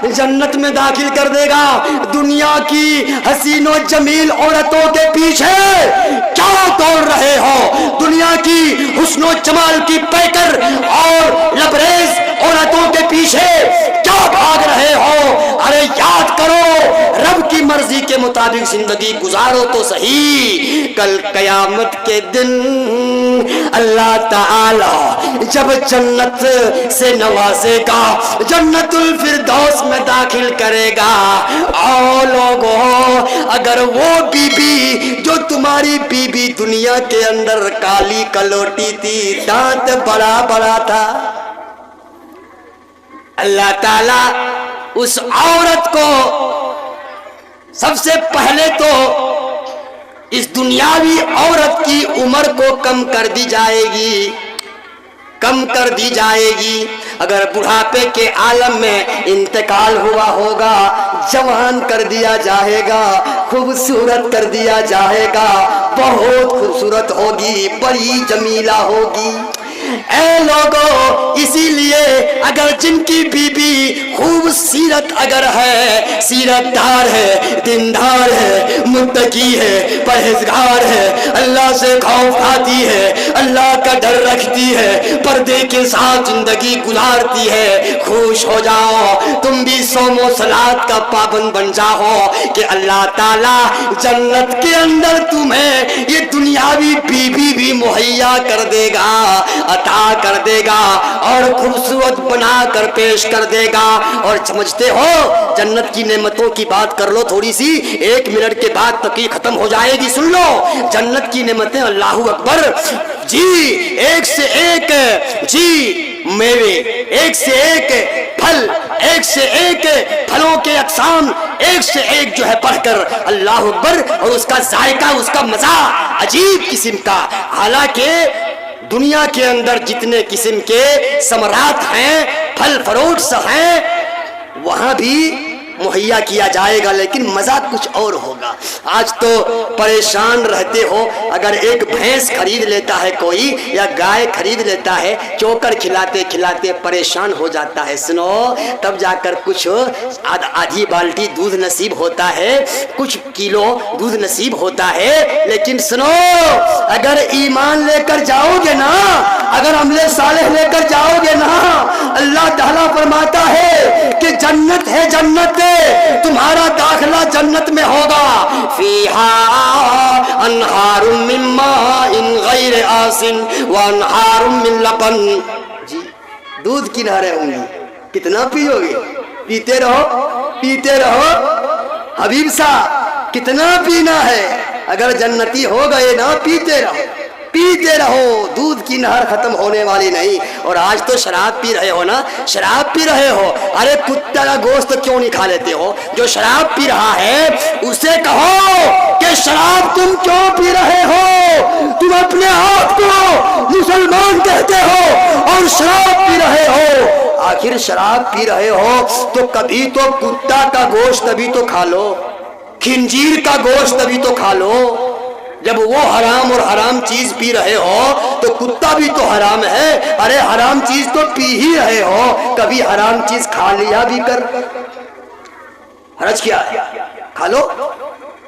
جنت میں داخل کر دے گا۔ دنیا کی حسین و جمیل عورتوں کے پیچھے کیا دوڑ رہے ہو؟ دنیا کی حسن و جمال کی پیکر اور لبریز عورتوں کے پیچھے کیا بھاگ رہے ہو؟ ارے یاد کرو، رب کی مرضی کے مطابق زندگی گزارو تو صحیح۔ کل قیامت کے دن اللہ تعالی جب جنت سے نوازے گا، جنت الفردوس میں داخل کرے گا۔ او لوگوں، اگر وہ بی بی جو تمہاری بی بی دنیا کے اندر کالی کلوٹی تھی، دانت بڑا بڑا تھا، اللہ تعالیٰ اس عورت کو سب سے پہلے تو اس دنیاوی عورت کی عمر کو کم کر دی جائے گی، کم کر دی جائے گی۔ اگر بڑھاپے کے عالم میں انتقال ہوا ہوگا، جوان کر دیا جائے گا، خوبصورت کر دیا جائے گا، بہت خوبصورت ہوگی، بڑی جمیلہ ہوگی۔ اے لوگو، اسی لیے اگر جن کی بی بی خوب سیرت اگر ہے، سیرت دار ہے، دیندار ہے، متقی ہے، پرہیزگار ہے، اللہ سے خوف کھاتی ہے، اللہ کا ڈر رکھتی ہے، پردے کے ساتھ زندگی گزارتی ہے، خوش ہو جاؤ، تم بھی صوم و صلات کا پابند بن جاؤ کہ اللہ تعالیٰ جنت کے اندر تمہیں یہ دنیاوی بی بی بھی مہیا کر دے گا، عطا کر دے گا، اور خوبصورت بنا کر پیش کر دے گا۔ اور سمجھتے ہو جنت کی نعمتوں کی بات کر لو تھوڑی سی، 1 منٹ کے بعد تقریر ختم ہو جائے گی، سن لو جنت کی نعمتیں، اللہ اکبر جی، ایک سے ایک جی میوے، ایک سے ایک پھل، ایک سے ایک پھلوں کے اقسام، ایک سے ایک جو ہے پڑھ کر اللہ اکبر، اور اس کا ذائقہ، اس کا مزہ عجیب قسم کا۔ حالانکہ دنیا کے اندر جتنے قسم کے ثمرات ہیں، پھل فروٹس ہیں، وہاں بھی مہیا کیا جائے گا، لیکن مزہ کچھ اور ہوگا۔ آج تو پریشان رہتے ہو، اگر ایک بھینس خرید لیتا ہے کوئی یا گائے خرید لیتا ہے، چوکر کھلاتے کھلاتے پریشان ہو جاتا ہے، سنو تب جا کر کچھ آدھی بالٹی دودھ نصیب ہوتا ہے، کچھ کلو دودھ نصیب ہوتا ہے۔ لیکن سنو، اگر ایمان لے کر جاؤ گے نا، اگر عمل صالح لے کر جاؤ گے نا، اللہ تعالیٰ فرماتا ہے کہ جنت ہے، جنت تمہارا داخلہ جنت میں ہوگا، فیہا انہار من ماء غیر آسن وانہار من لبن، جی دودھ کی نہریں ہوں گی، کتنا پیو گے؟ پیتے رہو، پیتے رہو حبیب صاحب، کتنا پینا ہے؟ اگر جنتی ہو گئے نا، پیتے رہو، پیتے رہو، دودھ کی نہر ختم ہونے والی نہیں۔ اور آج تو شراب پی رہے ہو نا، شراب پی رہے ہو، ارے کتا کا گوشت کیوں نہیں کھا لیتے ہو؟ جو شراب پی رہا ہے اسے کہو کہ شراب تم کیوں پی رہے ہو؟ تم اپنے آپ کو مسلمان کہتے ہو اور شراب پی رہے ہو، آخر شراب پی رہے ہو تو کبھی تو کتا کا گوشت بھی تو کھا لو، خنزیر کا گوشت بھی تو کھا لو۔ جب وہ حرام اور حرام چیز پی رہے ہو تو کتا بھی تو حرام ہے، ارے حرام چیز تو پی ہی رہے ہو، کبھی حرام چیز کھا لیا بھی کر، حرج کیا ہے؟ کھا لو۔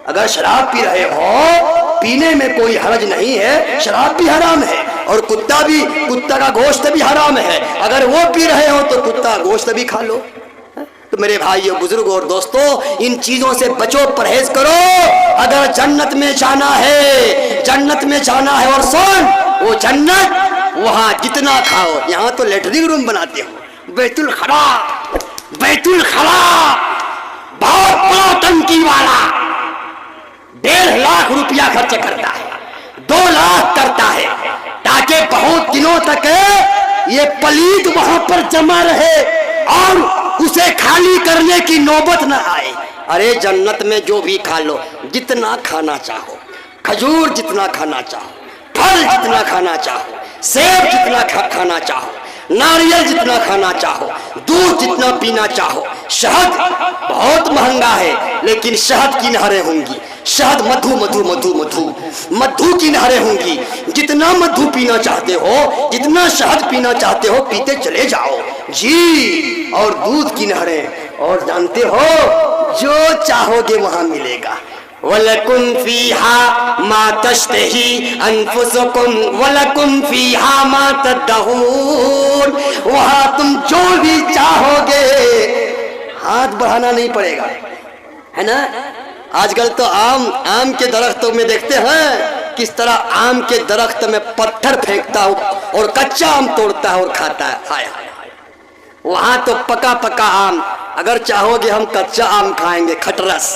اگر شراب پی رہے ہو، پینے میں کوئی حرج نہیں ہے، شراب بھی حرام ہے اور کتا بھی، کتا کا گوشت بھی حرام ہے، اگر وہ پی رہے ہو تو کتا گوشت بھی کھا لو۔ تو میرے بھائیو، بزرگوں اور دوستو، ان چیزوں سے بچو، پرہیز کرو اگر جنت میں جانا ہے، جنت میں جانا ہے۔ اور سن، وہ جنت وہاں جتنا کھاؤ، یہاں تو لیٹرنگ روم بناتے ہو، بیت الخلا، بیت الخلا بہت بڑا ٹنکی والا 1.5 لاکھ روپیہ خرچ کرتا ہے، 2 لاکھ کرتا ہے، تاکہ بہت دنوں تک یہ پلید وہاں پر جمع رہے اور اسے خالی کرنے کی نوبت نہ آئے۔ ارے جنت میں جو بھی کھا لو، جتنا کھانا چاہو، کھجور جتنا کھانا چاہو، پھل جتنا کھانا چاہو، سیب جتنا کھانا چاہو، ناریل جتنا کھانا چاہو، دودھ جتنا پینا چاہو، شہد بہت مہنگا ہے لیکن شہد کی نہریں ہوں گی، شہد مدھو مدھو مدھو مدھو مدھو کی نہریں ہوں گی، جتنا مدھو پینا چاہتے ہو، جتنا شہد پینا چاہتے ہو، پیتے چلے جاؤ جی۔ اور دودھ کی نہریں، اور جانتے ہو جو چاہو گے وہاں ملے گا. وَلَكُمْ فِيهَا مَا تَشْتَهِي أَنفُسُكُمْ وَلَكُمْ فِيهَا مَا تَدَّعُونَ. وہاں تم جو بھی چاہو گے ہاتھ بڑھانا نہیں پڑے گا, ہے نا. آج کل تو آم کے درختوں میں دیکھتے ہیں کس طرح آم کے درخت میں پتھر پھینکتا ہوں اور کچا آم توڑتا ہے اور کھاتا ہے. وہاں تو پکا پکا آم, اگر چاہو گے ہم کچا آم کھائیں گے, کھٹرس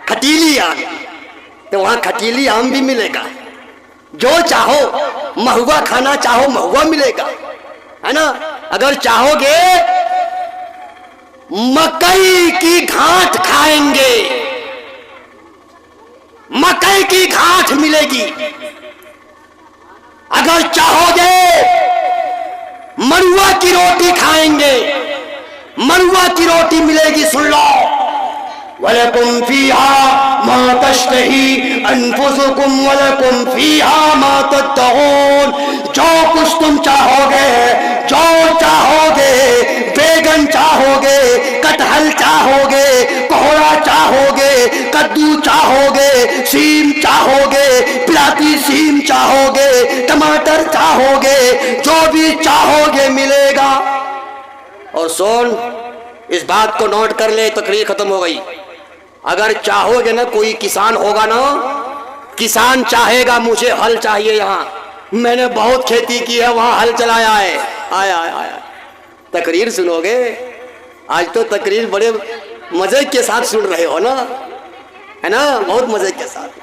کھٹیلی آم, تو وہاں کھٹیلی آم بھی ملے گا. جو چاہو, مہوا کھانا چاہو مہوا ملے گا, ہے نا. اگر چاہو گے مکئی کی گھاٹ کھائیں گے, مکئی کی گھاٹ ملے گی. اگر چاہو گے مروا کی روٹی کھائیں گے, مروا کی روٹی ملے گی. سن لو, وَلَكُمْ فِيهَا مَا تَشْتَهِي أَنفُسُكُمْ وَلَكُمْ فِيهَا مَا تَدَّعُونَ. جو کچھ تم چاہو گے, جو چاہو گے, بیگن چاہو گے, کٹہل چاہو گے, کوہرا چاہو گے, کدو چاہو گے, سیم چاہو گے, بلاتی سیم چاہو گے, ٹماٹر چاہو گے, جو بھی چاہو گے ملے گا. اور سن, اس بات کو نوٹ کر لے, تقریر ختم ہو گئی. اگر چاہو گے نا, کوئی کسان ہوگا نا, کسان چاہے گا مجھے ہل چاہیے, یہاں میں نے بہت کھیتی کی ہے, وہاں ہل چلایا ہے. آیا آیا تقریر سنو گے, آج تو تقریر بڑے مزے کے ساتھ سن رہے ہو نا, ہے نا, بہت مزے کے ساتھ.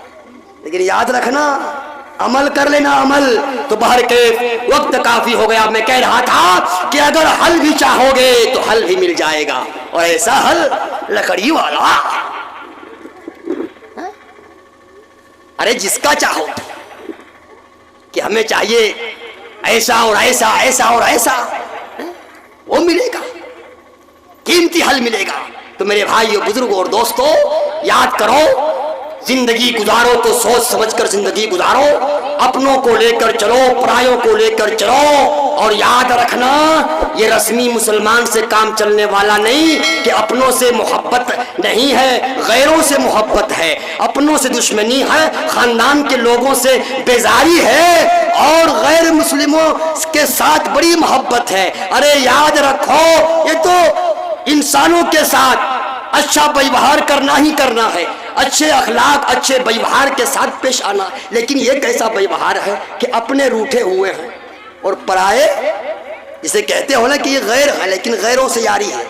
لیکن یاد رکھنا, عمل کر لینا, عمل تو باہر کے وقت کافی ہو گیا. میں کہہ رہا تھا کہ اگر حل بھی چاہو گے تو حل بھی مل جائے گا, اور ایسا حل لکڑی والا. ارے جس کا چاہو کہ ہمیں چاہیے ایسا اور ایسا, ایسا اور ایسا, وہ ملے گا, قیمتی حل ملے گا. تو میرے بھائیو, بزرگوں اور دوستو, یاد کرو, زندگی گزارو تو سوچ سمجھ کر زندگی گزارو. اپنوں کو لے کر چلو, پرایوں کو لے کر چلو. اور یاد رکھنا, یہ رسمی مسلمان سے کام چلنے والا نہیں کہ اپنوں سے محبت نہیں ہے, غیروں سے محبت ہے. اپنوں سے دشمنی ہے, خاندان کے لوگوں سے بیزاری ہے, اور غیر مسلموں کے ساتھ بڑی محبت ہے. ارے یاد رکھو, یہ تو انسانوں کے ساتھ اچھا ویوہار کرنا ہی کرنا ہے, اچھے اخلاق, اچھے ویوہار کے ساتھ پیش آنا. لیکن یہ کیسا ویوہار ہے کہ اپنے روٹھے ہوئے ہیں اور پرائے, جسے کہتے ہو نا کہ یہ غیر ہے لیکن غیروں سے یاری ہے.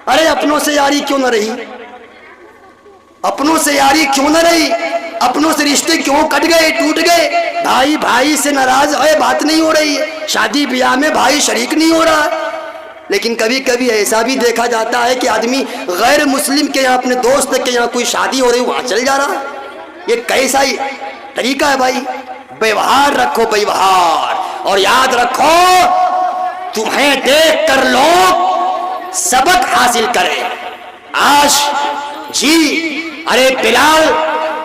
ارے اپنوں سے یاری کیوں نہ رہی, اپنوں سے یاری کیوں نہ رہی, اپنوں سے رشتے کیوں کٹ گئے, ٹوٹ گئے. بھائی بھائی سے ناراض ہے, بات نہیں ہو رہی ہے, شادی بیاہ میں بھائی شریک نہیں ہو رہا. لیکن کبھی کبھی ایسا بھی دیکھا جاتا ہے کہ آدمی غیر مسلم کے یہاں, اپنے دوست کے یہاں کوئی شادی ہو رہی, وہاں چل جا رہا ہے. یہ کیسا ہی طریقہ ہے بھائی؟ ویوہار رکھو, ویوہار. اور یاد رکھو, تمہیں دیکھ کر لوگ سبق حاصل کریں. آج جی, ارے بلال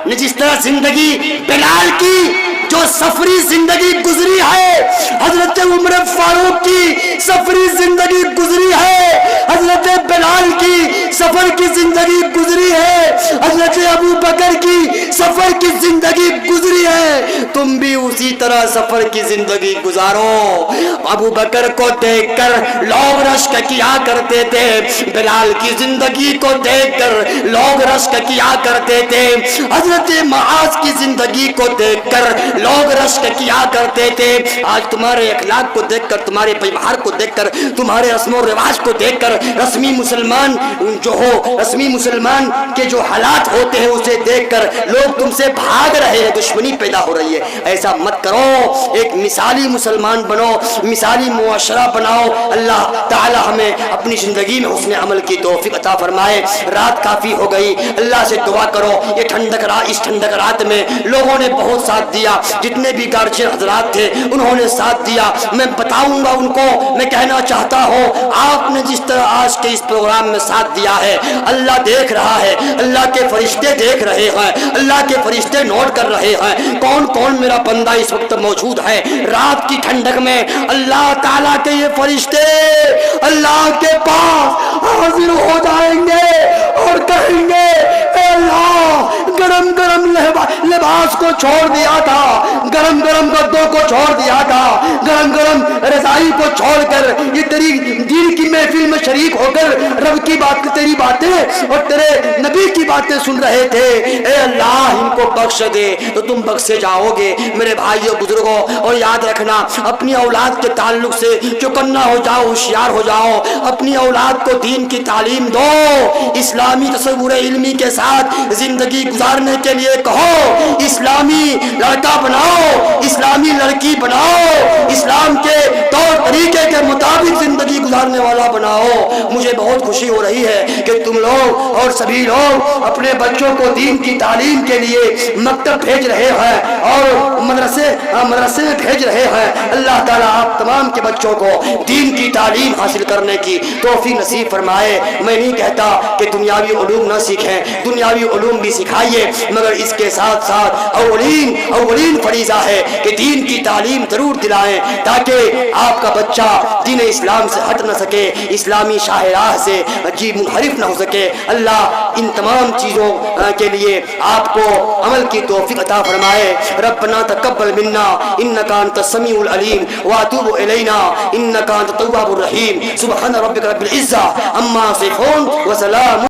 نے جس طرح زندگی, بلال کی جو سفری زندگی گزری ہے, حضرت عمر فاروق کی سفری زندگی گزری ہے, حضرت بلال کی سفر کی زندگی گزری ہے, حضرت ابو بکر کی سفر کی زندگی گزری ہے. تم بھی اسی طرح سفر کی زندگی گزارو. ابو بکر کو دیکھ کر لوگ رشک کیا کرتے تھے, بلال کی زندگی کو دیکھ کر لوگ رشک کیا کرتے تھے, حضرت معاذ کی زندگی کو دیکھ کر لوگ رشک کیا کرتے تھے. آج تمہارے اخلاق کو دیکھ کر, تمہارے ویوہار کو دیکھ کر, تمہارے رسم و رواج کو دیکھ کر, رسمی مسلمان جو ہو, رسمی مسلمان کے جو حالات ہوتے ہیں اسے دیکھ کر لوگ تم سے بھاگ رہے ہیں, دشمنی پیدا ہو رہی ہے. ایسا مت کرو, ایک مثالی مسلمان بنو, مثالی معاشرہ بناؤ. اللہ تعالی ہمیں اپنی زندگی میں حسن عمل کی توفیق عطا فرمائے. رات کافی ہو گئی, اللہ سے دعا کرو. یہ ٹھنڈک رات, اس ٹھنڈک رات میں لوگوں نے بہت ساتھ دیا, جتنے بھی گارجین حضرات تھے انہوں نے ساتھ دیا. میں بتاؤں گا ان کو, میں کہنا چاہتا ہوں, آپ نے جس طرح آج کے اس پروگرام میں ساتھ دیا ہے, اللہ دیکھ رہا ہے, اللہ کے فرشتے دیکھ رہے ہیں, اللہ کے فرشتے نوٹ کر رہے ہیں کون کون میرا بندہ اس وقت موجود ہے. رات کی ٹھنڈک میں اللہ تعالیٰ کے یہ فرشتے اللہ کے پاس حاضر ہو جائیں گے. لباس کو چھوڑ دیا تھا, گرم گرم گدوں کو چھوڑ دیا تھا, گرم گرم رضائی کو چھوڑ کر یہ تیری دین کی محفل میں شریک ہو کر رب کی بات, تیری باتیں اور تیرے نبی کی باتیں سن رہے تھے. اے اللہ ان کو بخش دے تو تم بخشے جاؤ گے. میرے بھائیوں بزرگوں, اور یاد رکھنا اپنی اولاد کے تعلق سے چوکنا ہو جاؤ, ہوشیار ہو جاؤ, اپنی اولاد کو دین کی تعلیم دو, اسلامی تصور علمی کے ساتھ زندگی گزارنے کے لیے کہو, اسلامی لڑکا بناؤ, اسلامی لڑکی بناؤ, اسلام کے طور طریقے کے مطابق زندگی گزارنے والا بناؤ. مجھے بہت خوشی ہو رہی ہے کہ تم لوگ اور سبھی لوگ اپنے بچوں کو دین کی تعلیم کے لیے مکتب بھیج رہے ہیں اور مدرسے میں بھیج رہے ہیں. اللہ تعالیٰ آپ تمام کے بچوں کو دین کی تعلیم حاصل کرنے کی توفیق نصیب فرمائے. میں نہیں کہتا کہ دنیاوی علوم نہ سیکھیں, دنیاوی علوم بھی سکھائیے, مگر اس کے ساتھ ساتھ اولین فریضہ ہے کہ دین کی تعلیم ضرور دلائیں تاکہ آپ کا بچہ دین اسلام سے ہٹ نہ سکے, اسلامی شاہراہ سے جی منحرف نہ ہو سکے. اللہ ان تمام چیزوں کے لیے آپ کو عمل کی توفیق عطا فرمائے. ربنا تقبل منا انك انت السميع العليم واتوب الينا انك انت التواب الرحيم. سبحان ربك رب العزة عما يصفون وسلام